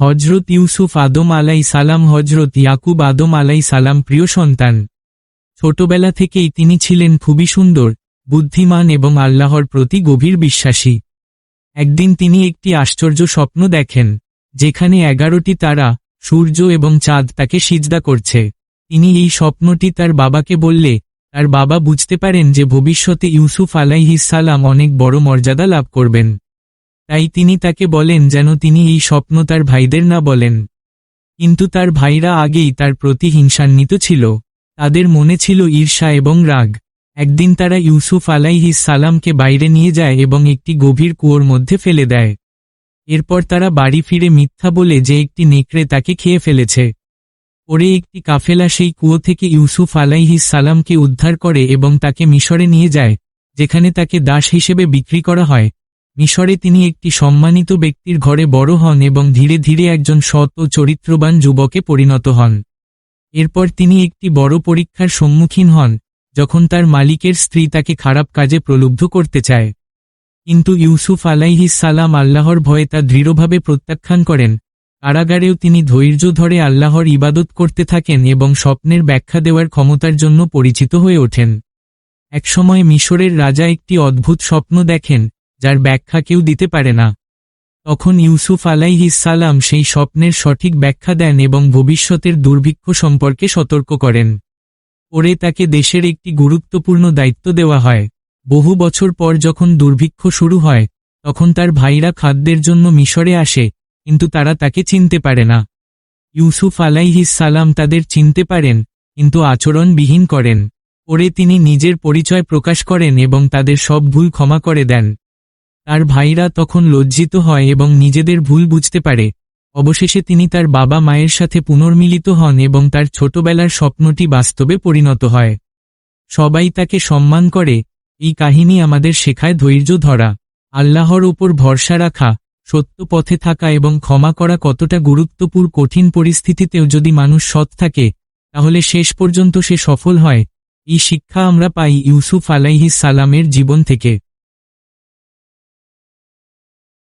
হজরত ইউসুফ আদম আলাইহিসসালাম হজরত ইয়াকুব আদম আলাইহিসসালাম প্রিয় সন্তান। ছোটবেলা থেকেই তিনি ছিলেন খুবই সুন্দর, বুদ্ধিমান এবং আল্লাহর প্রতি গভীর বিশ্বাসী। একদিন তিনি একটি আশ্চর্য স্বপ্ন দেখেন, যেখানে 11টি তারা, সূর্য এবং চাঁদ তাকে সিজদা করছে। তিনি এই স্বপ্নটি তার বাবাকে বললে, তার বাবা বুঝতে পারেন যে ভবিষ্যতে ইউসুফ আলাইহিসসালাম অনেক বড় মর্যাদা লাভ করবেন। তাই তিনি তাকে বলেন যেন তিনি এই স্বপ্ন তার ভাইদের না বলেন। কিন্তু তার ভাইরা আগেই তার প্রতি হিংসান্বিত ছিল। তাদের মনে ছিল ঈর্ষা এবং রাগ। একদিন তারা ইউসুফ আলাইহিসসালামকে বাইরে নিয়ে যায় এবং একটি গভীর কুয়োর মধ্যে ফেলে দেয়। এরপর তারা বাড়ি ফিরে মিথ্যা বলে যে একটি নেকড়ে তাকে খেয়ে ফেলেছে। পরে একটি কাফেলা সেই কুয়ো থেকে ইউসুফ আলাইহিসসালামকে উদ্ধার করে এবং তাকে মিশরে নিয়ে যায়, যেখানে তাকে দাস হিসেবে বিক্রি করা হয়। মিশরে তিনি একটি সম্মানিত ব্যক্তির ঘরে বড় হন এবং ধীরে ধীরে একজন সৎ ও চরিত্রবান যুবকে পরিণত হন। এরপর তিনি একটি বড় পরীক্ষার সম্মুখীন হন, যখন তার মালিকের স্ত্রী তাকে খারাপ কাজে প্রলুব্ধ করতে চায়। কিন্তু ইউসুফ আলাইহিসসালাম আল্লাহর ভয়ে তা দৃঢ়ভাবে প্রত্যাখ্যান করেন। কারাগারেও তিনি ধৈর্য ধরে আল্লাহর ইবাদত করতে থাকেন এবং স্বপ্নের ব্যাখ্যা দেওয়ার ক্ষমতার জন্য পরিচিত হয়ে ওঠেন। একসময় মিশরের রাজা একটি অদ্ভুত স্বপ্ন দেখেন, যার ব্যাখ্যা কেউ দিতে পারে না। তখন ইউসুফ আলাইহিসসালাম সেই স্বপ্নের সঠিক ব্যাখ্যা দেন এবং ভবিষ্যতের দুর্ভিক্ষ সম্পর্কে সতর্ক করেন। পরে তাকে দেশের একটি গুরুত্বপূর্ণ দায়িত্ব দেওয়া হয়। বহু বছর পর যখন দুর্ভিক্ষ শুরু হয়, তখন তার ভাইরা খাদ্যের জন্য মিশরে আসে, কিন্তু তারা তাকে চিনতে পারে না। ইউসুফ আলাইহিসসালাম তাদের চিনতে পারেন, কিন্তু আচরণবিহীন করেন। পরে তিনি নিজের পরিচয় প্রকাশ করেন এবং তাদের সব ভুল ক্ষমা করে দেন। তার ভাইরা তখন লজ্জিত হয় এবং নিজেদের ভুল বুঝতে পারে। অবশেষে তিনি তার বাবা মায়ের সাথে পুনর্মিলিত হন এবং তার ছোটবেলার স্বপ্নটি বাস্তবে পরিণত হয়। সবাই তাকে সম্মান করে। এই কাহিনী আমাদের শেখায় ধৈর্য ধরা, আল্লাহর উপর ভরসা রাখা, সত্য পথে থাকা এবং ক্ষমা করা কতটা গুরুত্বপূর্ণ। কঠিন পরিস্থিতিতেও যদি মানুষ সৎ থাকে, তাহলে শেষ পর্যন্ত সে সফল হয়। এই শিক্ষা আমরা পাই ইউসুফ আলাইহিসসালামের জীবন থেকে।